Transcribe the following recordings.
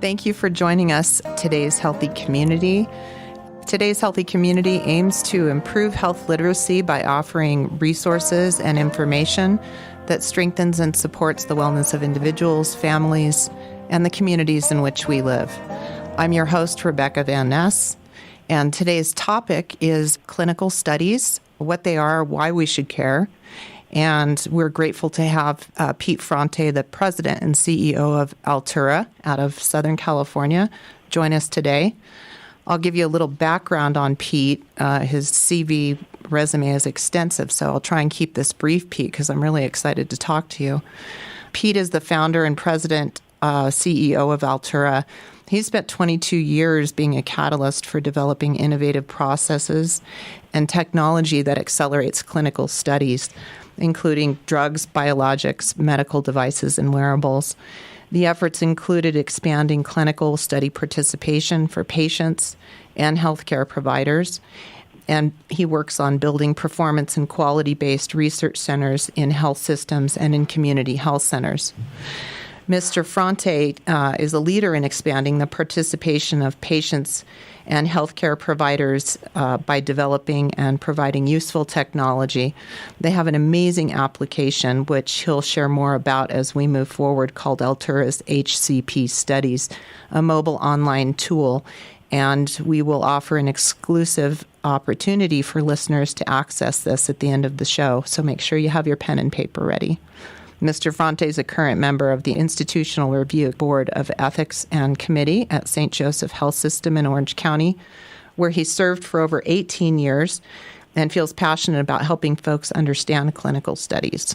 Thank you for joining us, Today's Healthy Community. Today's Healthy Community aims to improve health literacy by offering resources and information that strengthens and supports the wellness of individuals, families, and the communities in which we live. I'm your host, Rebekka VanNess, and today's topic is clinical studies, what they are, why we should care. And we're grateful to have Pete Fronte, the president and CEO of Altura out of Southern California, join us today. I'll give you a little background on Pete. His CV resume is extensive, so I'll try and keep this brief, Pete, because I'm really excited to talk to you. Pete is the founder and president, CEO of Altura. He's spent 22 years being a catalyst for developing innovative processes and technology that accelerates clinical studies, including drugs, biologics, medical devices, and wearables. The efforts included expanding clinical study participation for patients and healthcare providers, and he works on building performance and quality-based research centers in health systems and in community health centers. Mr. Fronte is a leader in expanding the participation of patients and healthcare providers by developing and providing useful technology. They have an amazing application, which he'll share more about as we move forward, called Altura's HCP Studies, a mobile online tool. And we will offer an exclusive opportunity for listeners to access this at the end of the show. So make sure you have your pen and paper ready. Mr. Fronte is a current member of the Institutional Review Board of Ethics and Committee at St. Joseph Health System in Orange County, where he served for over 18 years and feels passionate about helping folks understand clinical studies.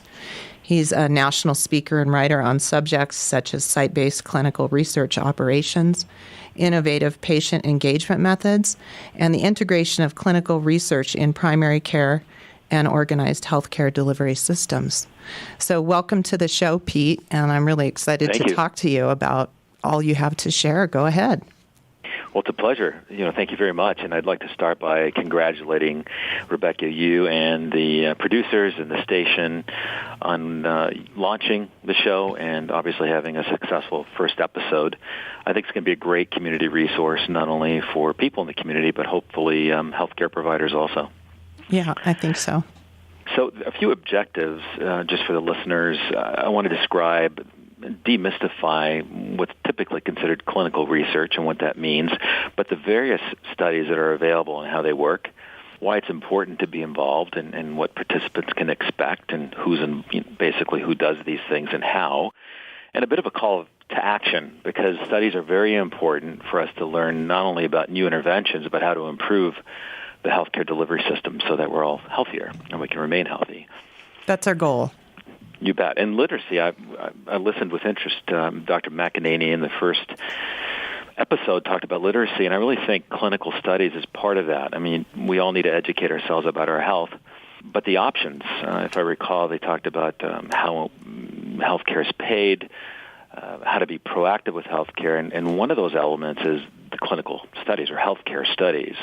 He's a national speaker and writer on subjects such as site-based clinical research operations, innovative patient engagement methods, and the integration of clinical research in primary care and organized healthcare delivery systems. So welcome to the show, Pete, and I'm really excited to talk to you about all you have to share. Go ahead. Well, it's a pleasure. Thank you very much, and I'd like to start by congratulating Rebekka, you and the producers and the station on launching the show and obviously having a successful first episode. I think it's going to be a great community resource, not only for people in the community, but hopefully healthcare providers also. Yeah, I think so. So a few objectives, just for the listeners. I want to describe, demystify what's typically considered clinical research and what that means, but the various studies that are available and how they work, why it's important to be involved, and what participants can expect, and basically who does these things and how, and a bit of a call to action, because studies are very important for us to learn not only about new interventions, but how to improve the healthcare delivery system so that we're all healthier and we can remain healthy. That's our goal. You bet. And literacy, I listened with interest. Dr. McEnany in the first episode talked about literacy, and I really think clinical studies is part of that. I mean, we all need to educate ourselves about our health, but the options, if I recall, they talked about how healthcare is paid, how to be proactive with healthcare, and one of those elements is the clinical studies or healthcare studies.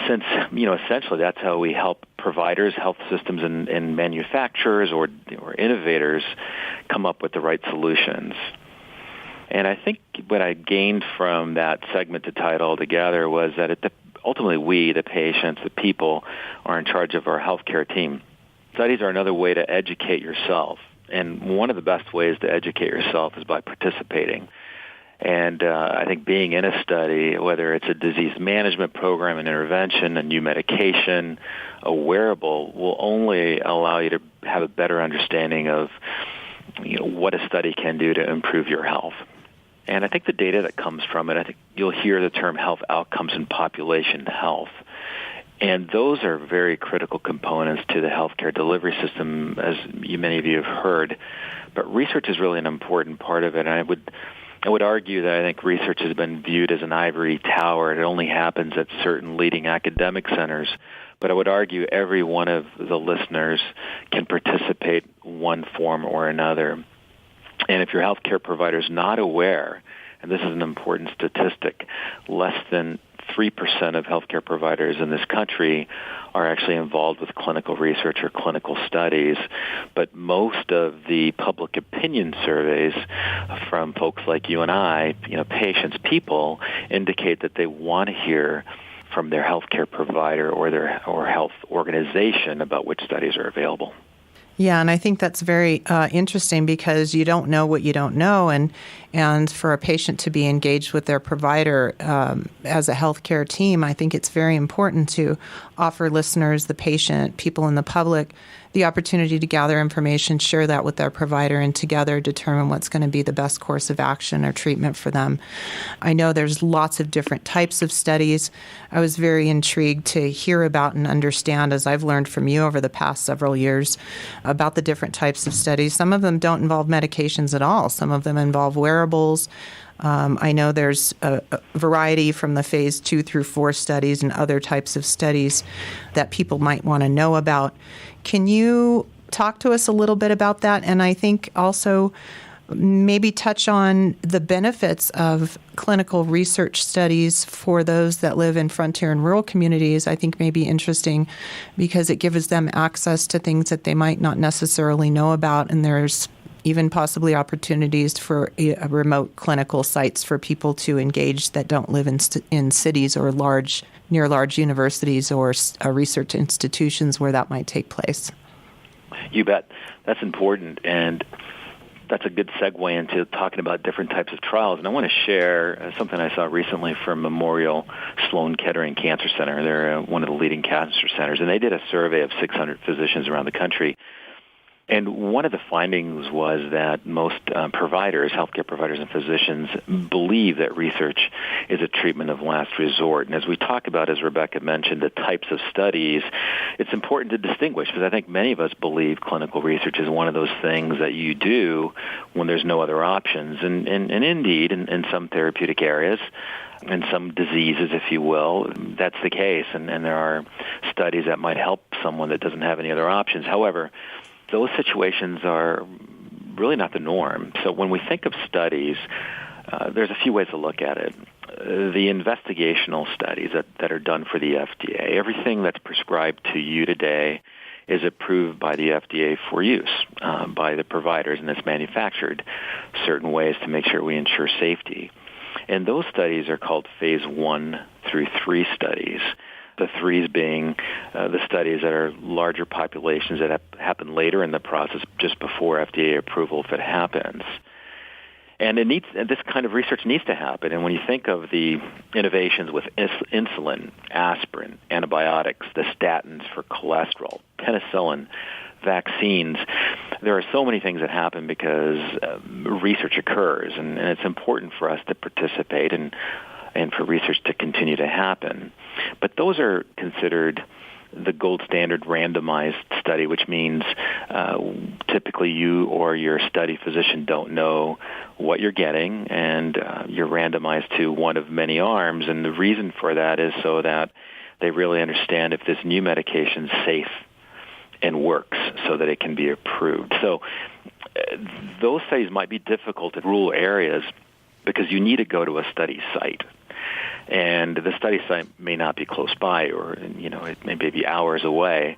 Since, essentially that's how we help providers, health systems, and manufacturers or innovators come up with the right solutions. And I think what I gained from that segment to tie it all together was that ultimately we, the patients, the people, are in charge of our healthcare team. Studies are another way to educate yourself. And one of the best ways to educate yourself is by participating. And I think being in a study, whether it's a disease management program, an intervention, a new medication, a wearable, will only allow you to have a better understanding of what a study can do to improve your health. And I think the data that comes from it, I think you'll hear the term health outcomes and population health. And those are very critical components to the healthcare delivery system, as many of you have heard. But research is really an important part of it. And I would argue that I think research has been viewed as an ivory tower. It only happens at certain leading academic centers. But I would argue every one of the listeners can participate in one form or another. And if your healthcare provider is not aware, and this is an important statistic, less than 3% of healthcare providers in this country are actually involved with clinical research or clinical studies, but most of the public opinion surveys from folks like you and I, patients, people, indicate that they want to hear from their healthcare provider or health organization about which studies are available. Yeah, and I think that's very interesting because you don't know what you don't know, and for a patient to be engaged with their provider as a healthcare team, I think it's very important to offer listeners, the patient, people in the public, the opportunity to gather information, share that with their provider, and together determine what's going to be the best course of action or treatment for them. I know there's lots of different types of studies. I was very intrigued to hear about and understand, as I've learned from you over the past several years, about the different types of studies. Some of them don't involve medications at all. Some of them involve wearables. I know there's a variety from the phase 2 through 4 studies and other types of studies that people might want to know about. Can you talk to us a little bit about that? And I think also maybe touch on the benefits of clinical research studies for those that live in frontier and rural communities. I think may be interesting because it gives them access to things that they might not necessarily know about, and there's even possibly opportunities for remote clinical sites for people to engage that don't live in cities or near large universities or research institutions where that might take place. You bet. That's important, and that's a good segue into talking about different types of trials. And I want to share something I saw recently from Memorial Sloan Kettering Cancer Center. They're one of the leading cancer centers, and they did a survey of 600 physicians around the country. And one of the findings was that most providers, healthcare providers and physicians, believe that research is a treatment of last resort. And as we talk about, as Rebekka mentioned, the types of studies, it's important to distinguish because I think many of us believe clinical research is one of those things that you do when there's no other options. And indeed, in some therapeutic areas, in some diseases, if you will, that's the case. And there are studies that might help someone that doesn't have any other options. However, those situations are really not the norm. So when we think of studies, there's a few ways to look at it. The investigational studies that are done for the FDA, everything that's prescribed to you today is approved by the FDA for use by the providers, and it's manufactured certain ways to make sure we ensure safety. And those studies are called phase 1 through 3 studies. The 3s being the studies that are larger populations that happen later in the process, just before FDA approval if it happens. And this kind of research needs to happen. And when you think of the innovations with insulin, aspirin, antibiotics, the statins for cholesterol, penicillin, vaccines, there are so many things that happen because research occurs. And it's important for us to participate and for research to continue to happen. But those are considered the gold standard randomized study, which means typically you or your study physician don't know what you're getting, and you're randomized to one of many arms. And the reason for that is so that they really understand if this new medication is safe and works so that it can be approved. So those studies might be difficult in rural areas because you need to go to a study site. And the study site may not be close by, or it may be hours away.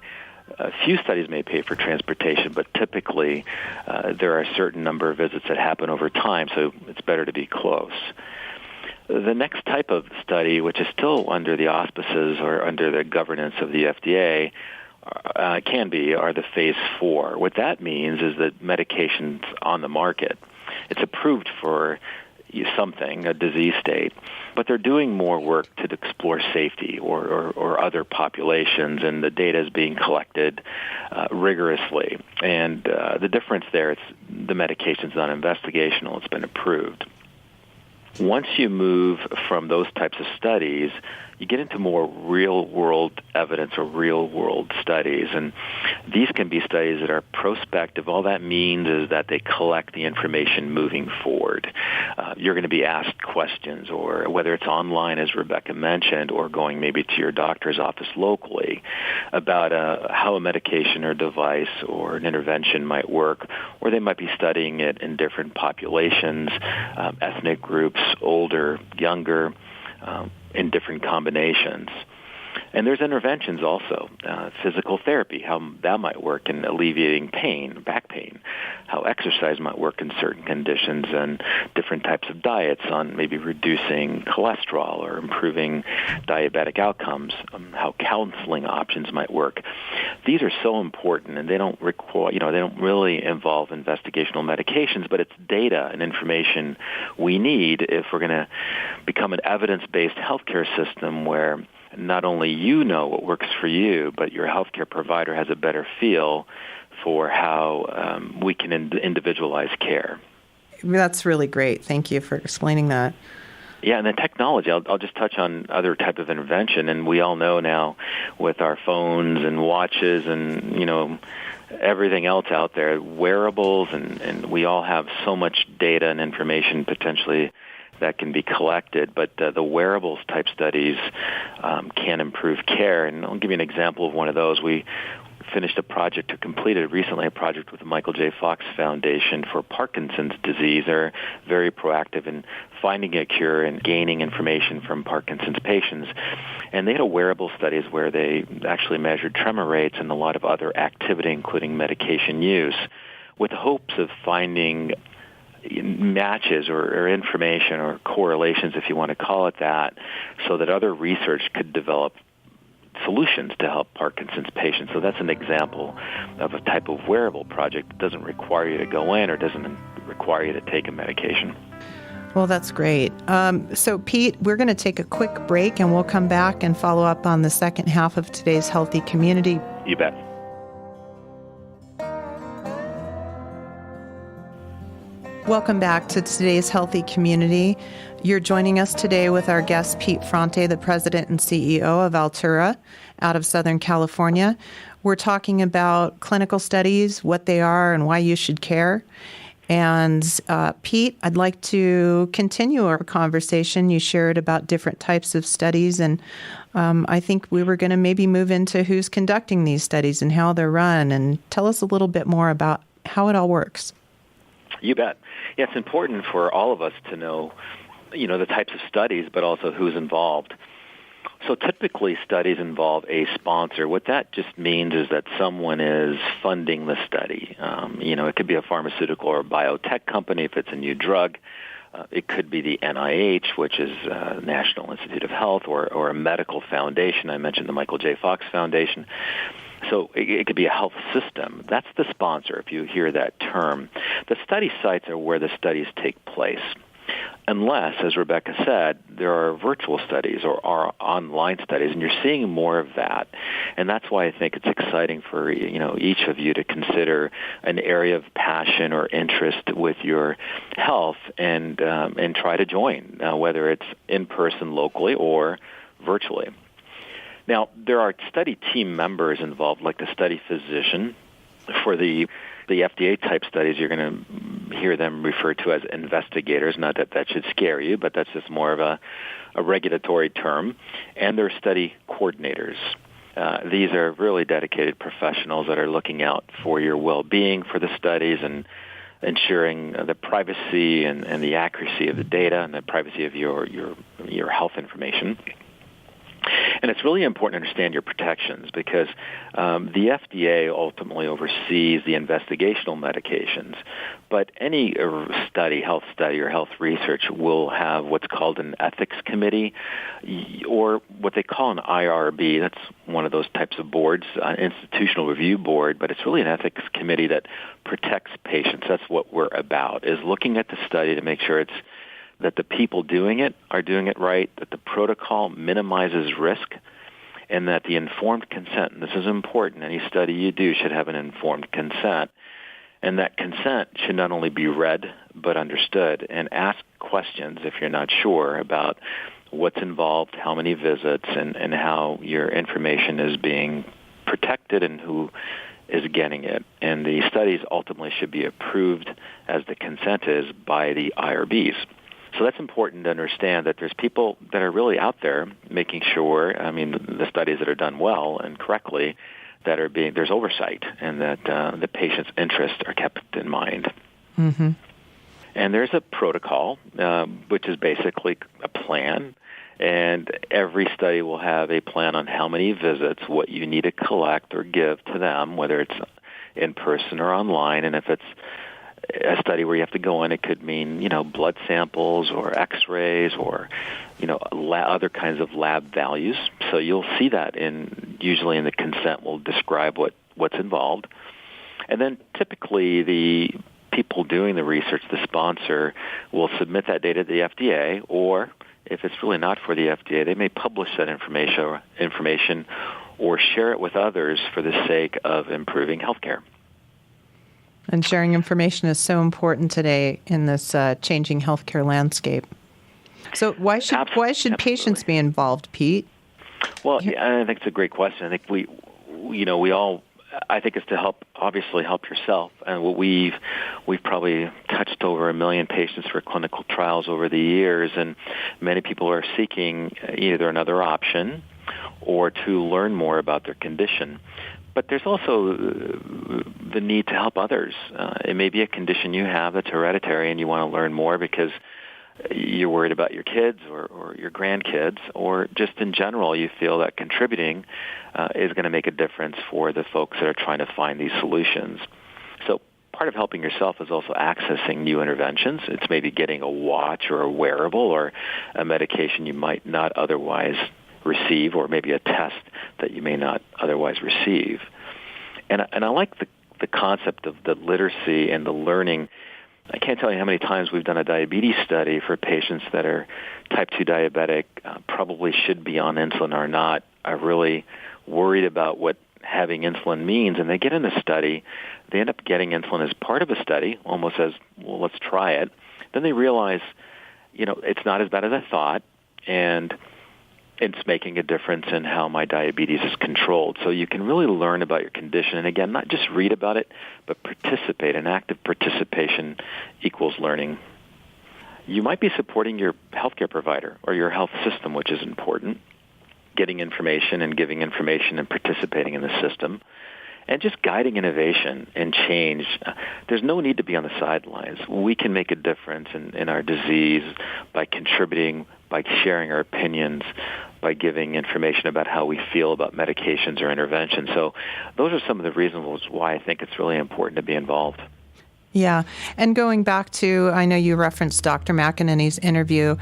A few studies may pay for transportation, but typically there are a certain number of visits that happen over time, so it's better to be close. The next type of study, which is still under the auspices or under the governance of the FDA, are the phase 4. What that means is that medications on the market, it's approved for something, a disease state, but they're doing more work to explore safety or other populations, and the data is being collected rigorously. And the difference there, the medication's not investigational, it's been approved. Once you move from those types of studies, you get into more real-world evidence or real-world studies. And these can be studies that are prospective. All that means is that they collect the information moving forward. You're going to be asked questions, or whether it's online, as Rebekka mentioned, or going maybe to your doctor's office locally, about how a medication or device or an intervention might work, or they might be studying it in different populations, ethnic groups, older, younger, in different combinations. And there's interventions also, physical therapy, how that might work in alleviating pain, back pain, how exercise might work in certain conditions, and different types of diets on maybe reducing cholesterol or improving diabetic outcomes, how counseling options might work. These are so important, and they don't require, they don't really involve investigational medications, but it's data and information we need if we're going to become an evidence-based healthcare system where not only you know what works for you, but your healthcare provider has a better feel for how we can individualize care. That's really great. Thank you for explaining that. Yeah, and the technology, I'll just touch on other type of intervention, and we all know now with our phones and watches and, everything else out there, wearables, and we all have so much data and information potentially that can be collected, but the wearables type studies can improve care. And I'll give you an example of one of those. We finished a project, or completed recently a project with the Michael J. Fox Foundation for Parkinson's disease. They're very proactive in finding a cure and gaining information from Parkinson's patients. And they had a wearable studies where they actually measured tremor rates and a lot of other activity, including medication use, with hopes of finding matches or information or correlations, if you want to call it that, so that other research could develop solutions to help Parkinson's patients. So that's an example of a type of wearable project that doesn't require you to go in or doesn't require you to take a medication. Well, that's great. So, Pete, we're going to take a quick break, and we'll come back and follow up on the second half of today's Healthy Community. You bet. Welcome back to today's Healthy Community. You're joining us today with our guest, Pete Fronte, the president and CEO of Altura out of Southern California. We're talking about clinical studies, what they are, and why you should care. And Pete, I'd like to continue our conversation. You shared about different types of studies, and I think we were going to maybe move into who's conducting these studies and how they're run, and tell us a little bit more about how it all works. You bet. Yeah, it's important for all of us to know, the types of studies, but also who's involved. So typically studies involve a sponsor. What that just means is that someone is funding the study. It could be a pharmaceutical or biotech company if it's a new drug. It could be the NIH, which is National Institute of Health, or a medical foundation. I mentioned the Michael J. Fox Foundation. So it could be a health system. That's the sponsor, if you hear that term. The study sites are where the studies take place. Unless, as Rebekka said, there are virtual studies or are online studies, and you're seeing more of that. And that's why I think it's exciting for each of you to consider an area of passion or interest with your health and try to join, whether it's in person locally or virtually. Now, there are study team members involved, like the study physician. For the FDA-type studies, you're going to hear them referred to as investigators. Not that that should scare you, but that's just more of a regulatory term. And there are study coordinators. These are really dedicated professionals that are looking out for your well-being for the studies and ensuring the privacy and the accuracy of the data and the privacy of your health information. And it's really important to understand your protections because the FDA ultimately oversees the investigational medications. But any health study or health research will have what's called an ethics committee or what they call an IRB. That's one of those types of boards, an institutional review board, but it's really an ethics committee that protects patients. That's what we're about, is looking at the study to make sure that the people doing it are doing it right, that the protocol minimizes risk, and that the informed consent, and this is important, any study you do should have an informed consent, and that consent should not only be read but understood, and ask questions if you're not sure about what's involved, how many visits, and how your information is being protected and who is getting it. And the studies ultimately should be approved as the consent is by the IRBs. So that's important to understand that there's people that are really out there making sure, the studies that are done well and correctly, that there's oversight and that the patient's interests are kept in mind. Mm-hmm. And there's a protocol, which is basically a plan, And every study will have a plan on how many visits, what you need to collect or give to them, whether it's in person or online. And if it's a study where you have to go in, it could mean, blood samples or x-rays or, other kinds of lab values. So you'll see that usually in the consent will describe what's involved. And then typically the people doing the research, the sponsor, will submit that data to the FDA, or if it's really not for the FDA, they may publish that information or share it with others for the sake of improving healthcare. And sharing information is so important today in this changing healthcare landscape. So why should patients be involved, Pete? Well, I think it's a great question. I think I think it's to help yourself. And we've probably touched over 1 million patients for clinical trials over the years, and many people are seeking either another option or to learn more about their condition. But there's also the need to help others. It may be a condition you have that's hereditary and you want to learn more because you're worried about your kids or your grandkids, or just in general you feel that contributing is going to make a difference for the folks that are trying to find these solutions. So part of helping yourself is also accessing new interventions. It's maybe getting a watch or a wearable or a medication you might not otherwise receive, or maybe a test that you may not otherwise receive. And I like the concept of the literacy and the learning. I can't tell you how many times we've done a diabetes study for patients that are type 2 diabetic, probably should be on insulin or not, are really worried about what having insulin means, and they get in the study. They end up getting insulin as part of a study, almost as, well, let's try it. Then they realize, it's not as bad as I thought, and it's making a difference in how my diabetes is controlled. So you can really learn about your condition. And again, not just read about it, but participate. And active participation equals learning. You might be supporting your healthcare provider or your health system, which is important, getting information and giving information and participating in the system, and just guiding innovation and change. There's no need to be on the sidelines. We can make a difference in our disease by contributing, by sharing our opinions, by giving information about how we feel about medications or interventions. So those are some of the reasons why I think it's really important to be involved. Yeah. And going back to, I know you referenced Dr. McEnany's interview,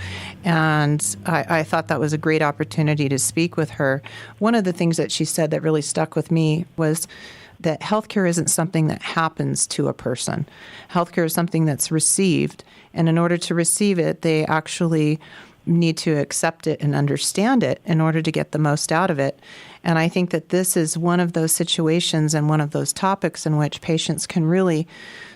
and I thought that was a great opportunity to speak with her. One of the things that she said that really stuck with me was that healthcare isn't something that happens to a person. Healthcare is something that's received, and in order to receive it, they actually need to accept it and understand it in order to get the most out of it. And I think that this is one of those situations and one of those topics in which patients can really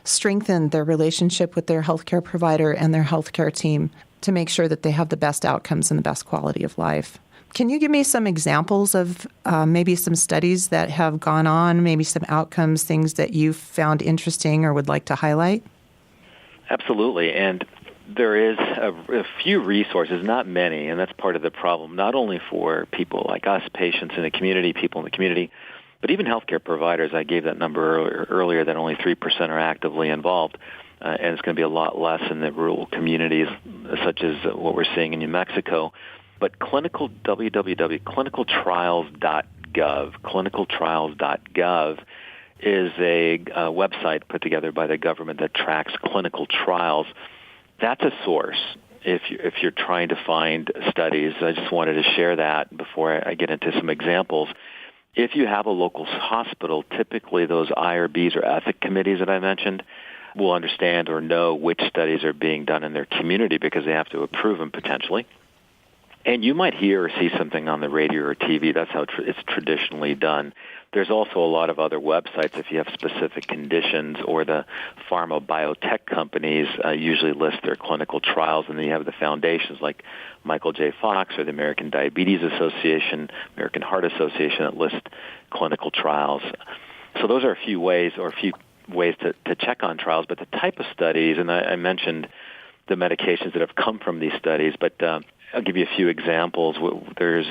strengthen their relationship with their healthcare provider and their healthcare team to make sure that they have the best outcomes and the best quality of life. Can you give me some examples of maybe some studies that have gone on, maybe some outcomes, things that you've found interesting or would like to highlight? Absolutely. And there is a few resources, not many, and that's part of the problem, not only for people like us, patients in the community, people in the community, but even healthcare providers. I gave that number earlier that only 3% are actively involved, and it's going to be a lot less in the rural communities, such as what we're seeing in New Mexico. But clinicaltrials.gov is a website put together by the government that tracks clinical trials. That's a source if you're trying to find studies. I just wanted to share that before I get into some examples. If you have a local hospital, typically those IRBs or ethic committees that I mentioned will understand or know which studies are being done in their community because they have to approve them potentially. And you might hear or see something on the radio or TV. That's how it's traditionally done. There's also a lot of other websites if you have specific conditions, or the pharma biotech companies usually list their clinical trials, and then you have the foundations like Michael J. Fox or the American Diabetes Association, American Heart Association that list clinical trials. So those are a few ways to check on trials, but the type of studies, and I mentioned the medications that have come from these studies, but I'll give you a few examples. There's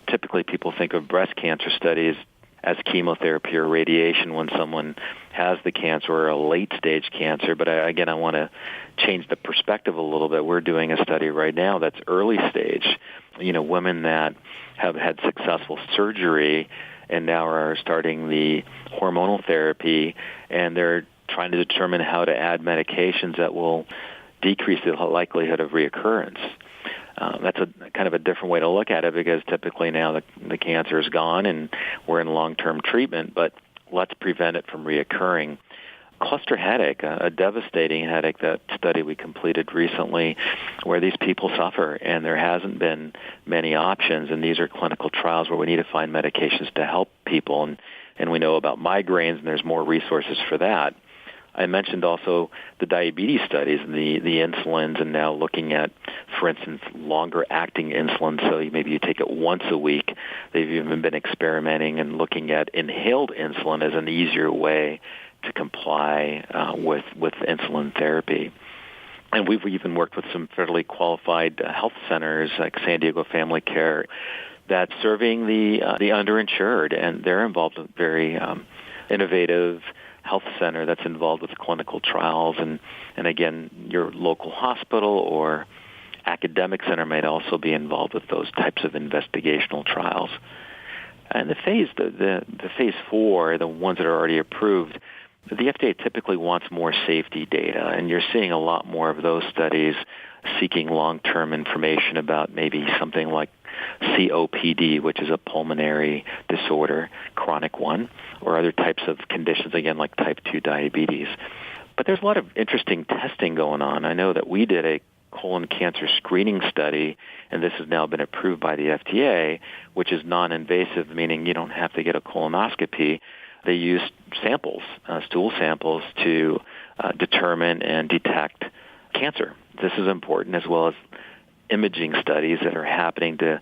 typically people think of breast cancer studies as chemotherapy or radiation when someone has the cancer or a late-stage cancer. But I want to change the perspective a little bit. We're doing a study right now that's early stage, women that have had successful surgery and now are starting the hormonal therapy, and they're trying to determine how to add medications that will decrease the likelihood of reoccurrence. That's a kind of a different way to look at it, because typically now the cancer is gone and we're in long-term treatment, but let's prevent it from reoccurring. Cluster headache, a devastating headache, that study we completed recently where these people suffer and there hasn't been many options, and these are clinical trials where we need to find medications to help people, and we know about migraines and there's more resources for that. I mentioned also the diabetes studies and the insulins, and now looking at, for instance, longer-acting insulin, so maybe you take it once a week. They've even been experimenting and looking at inhaled insulin as an easier way to comply with insulin therapy. And we've even worked with some fairly qualified health centers like San Diego Family Care that's serving the underinsured, and they're involved in very innovative health center that's involved with clinical trials, and again, your local hospital or academic center might also be involved with those types of investigational trials. And the phase 4, the ones that are already approved, the FDA typically wants more safety data, and you're seeing a lot more of those studies seeking long-term information about maybe something like COPD, which is a pulmonary disorder, chronic one, or other types of conditions, again, like type 2 diabetes. But there's a lot of interesting testing going on. I know that we did a colon cancer screening study, and this has now been approved by the FDA, which is non-invasive, meaning you don't have to get a colonoscopy. They use samples, stool samples, to determine and detect cancer. This is important, as well as imaging studies that are happening to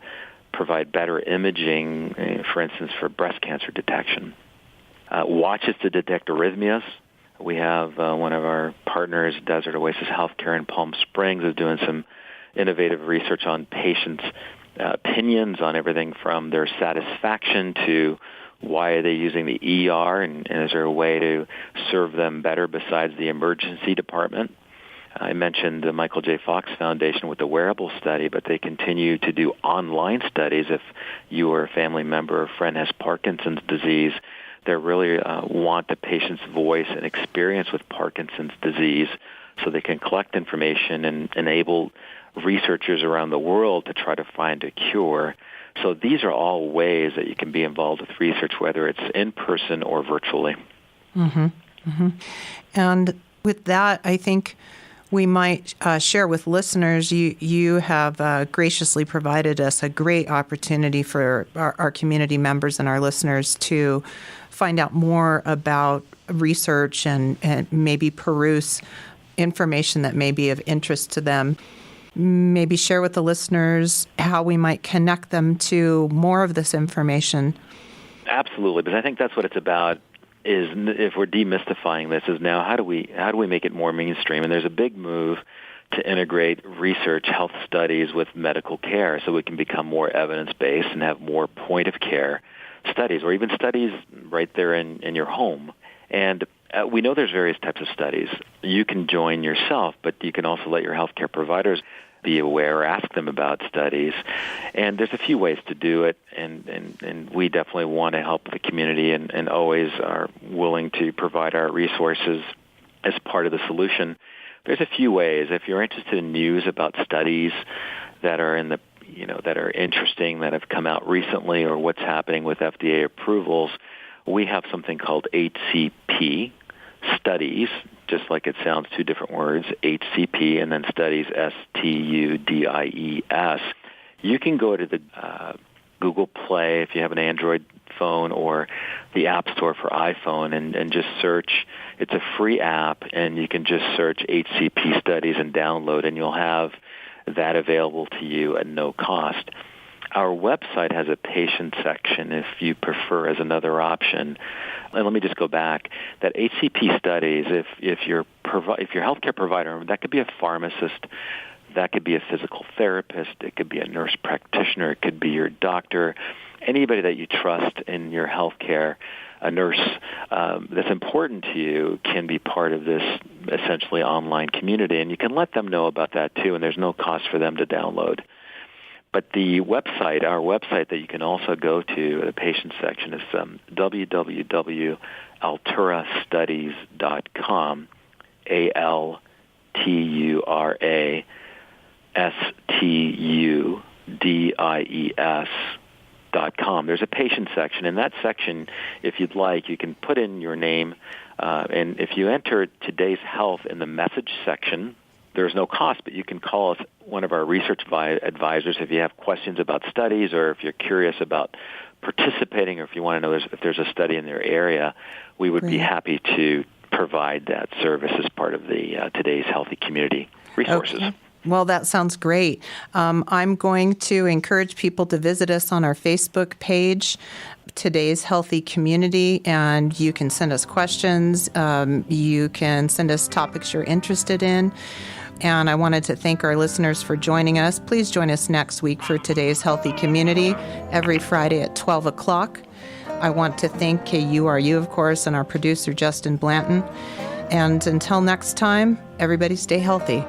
provide better imaging, for instance, for breast cancer detection. Watches to detect arrhythmias. We have one of our partners, Desert Oasis Healthcare in Palm Springs, is doing some innovative research on patients' opinions on everything from their satisfaction to why are they using the ER, and is there a way to serve them better besides the emergency department. I mentioned the Michael J. Fox Foundation with the wearable study, but they continue to do online studies. If you or a family member or friend has Parkinson's disease, they really want the patient's voice and experience with Parkinson's disease so they can collect information and enable researchers around the world to try to find a cure. So these are all ways that you can be involved with research, whether it's in person or virtually. Mm-hmm. Mm-hmm. And with that, I think we might share with listeners, you have graciously provided us a great opportunity for our community members and our listeners to find out more about research and maybe peruse information that may be of interest to them. Maybe share with the listeners how we might connect them to more of this information. Absolutely, because I think that's what it's about. Is if we're demystifying this, is now how do we make it more mainstream? And there's a big move to integrate research, health studies with medical care, so we can become more evidence-based and have more point-of-care studies, or even studies right there in your home. And we know there's various types of studies. You can join yourself, but you can also let your healthcare providers be aware or ask them about studies. And there's a few ways to do it, and we definitely want to help the community and always are willing to provide our resources as part of the solution. There's a few ways. If you're interested in news about studies that are in the that are interesting, that have come out recently, or what's happening with FDA approvals, we have something called HCP Studies, just like it sounds, two different words, HCP, and then Studies, STUDIES. You can go to the Google Play if you have an Android phone, or the App Store for iPhone, and just search. It's a free app, and you can just search HCP Studies and download, and you'll have that available to you at no cost. Our website has a patient section if you prefer as another option. And let me just go back. That HCP Studies, if your healthcare provider, that could be a pharmacist, that could be a physical therapist, it could be a nurse practitioner, it could be your doctor, anybody that you trust in your healthcare, a nurse that's important to you can be part of this essentially online community, and you can let them know about that too, and there's no cost for them to download. But the website, our website that you can also go to, the patient section, is www.alturastudies.com, ALTURASTUDIES.com. There's a patient section. In that section, if you'd like, you can put in your name, and if you enter Today's Health in the message section, there's no cost, but you can call us, one of our research advisors, if you have questions about studies or if you're curious about participating or if you want to know if there's a study in your area. We would be happy to provide that service as part of the Today's Healthy Community resources. Okay. Well, that sounds great. I'm going to encourage people to visit us on our Facebook page, Today's Healthy Community, and you can send us questions. You can send us topics you're interested in. And I wanted to thank our listeners for joining us. Please join us next week for Today's Healthy Community, every Friday at 12 o'clock. I want to thank KURU, of course, and our producer, Justin Blanton. And until next time, everybody stay healthy.